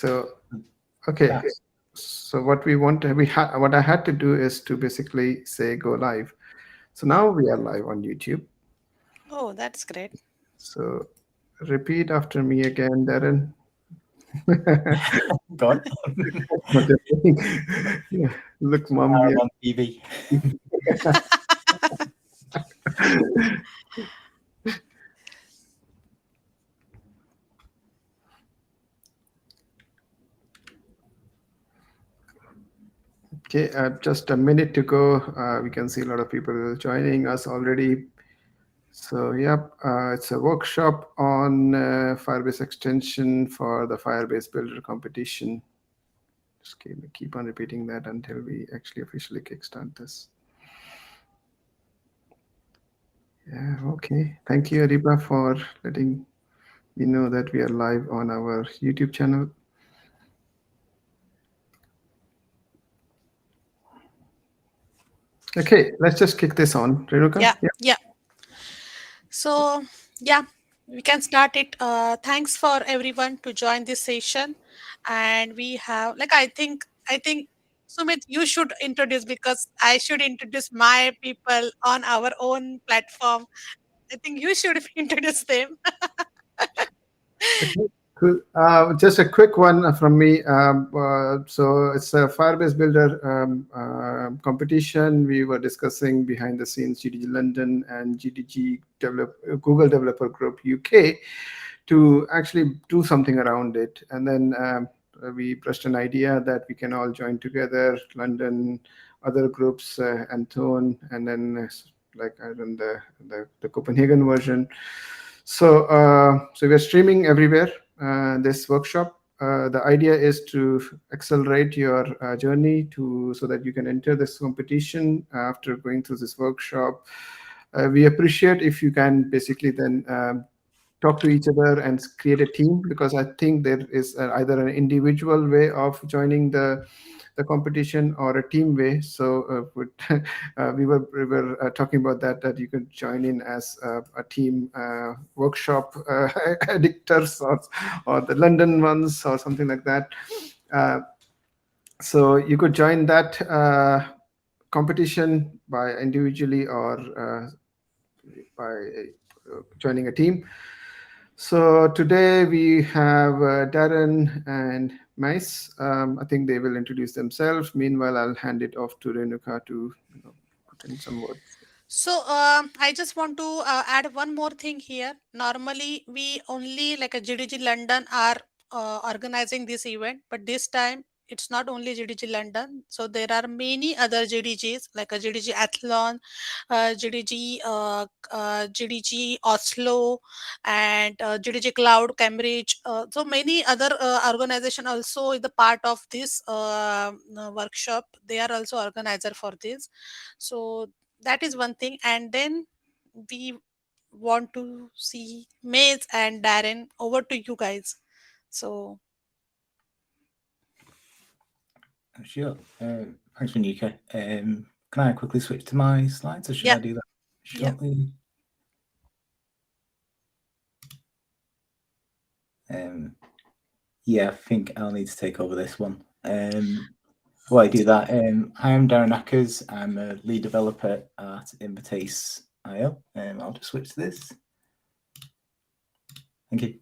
So, okay. So what we want, what I had to do is to basically say go live. So now we are live on YouTube. Oh, that's great. So repeat after me again, Darren. Go on. Yeah. Look, mom. I'm on TV. Okay, just a minute to go. We can see a lot of people joining us already. So, yep, it's a workshop on Firebase extension for the Firebase Builder Competition. Just keep on repeating that until we actually officially kickstart this. Yeah, okay. Thank you, Ariba, for letting me know that we are live on our YouTube channel. Okay, let's just kick this on. Renuka? Yeah. So, yeah, we can start it. Thanks for everyone to join this session. And we have, I think, Sumit, you should introduce because I should introduce my people on our own platform. I think you should introduce them. Okay, cool. Just a quick one from me. So it's a Firebase Builder competition. We were discussing behind the scenes GDG London and Google Developer Group UK to actually do something around it. And then we brushed an idea that we can all join together, London, other groups, Anton, and then I run the Copenhagen version. So, so we're streaming everywhere. This workshop. The idea is to accelerate your journey so that you can enter this competition after going through this workshop. We appreciate if you can basically then talk to each other and create a team, because I think there is either an individual way of joining the competition or a team way. So we were talking about that you could join in as a team workshop editors or the London ones or something like that. So you could join that competition by individually or by joining a team. So today we have Darren and Mais. I think they will introduce themselves. Meanwhile, I'll hand it off to Renuka to put in some words. So I just want to add one more thing here. Normally, we only like a GDG London are organizing this event, but this time it's not only GDG London. So there are many other GDGs like a GDG Athlon, GDG Oslo, and GDG Cloud Cambridge. So many other organization also is the part of this workshop. They are also organizer for this. So that is one thing. And then we want to see Mais and Darren. Over to you guys. So Sure. Thanks, Renuka. Can I quickly switch to my slides, or should I do that shortly? Yeah, I think I'll need to take over this one. While I do that, hi, I'm Darren Ackers. I'm a lead developer at Invertase.io. I'll just switch to this. Thank you.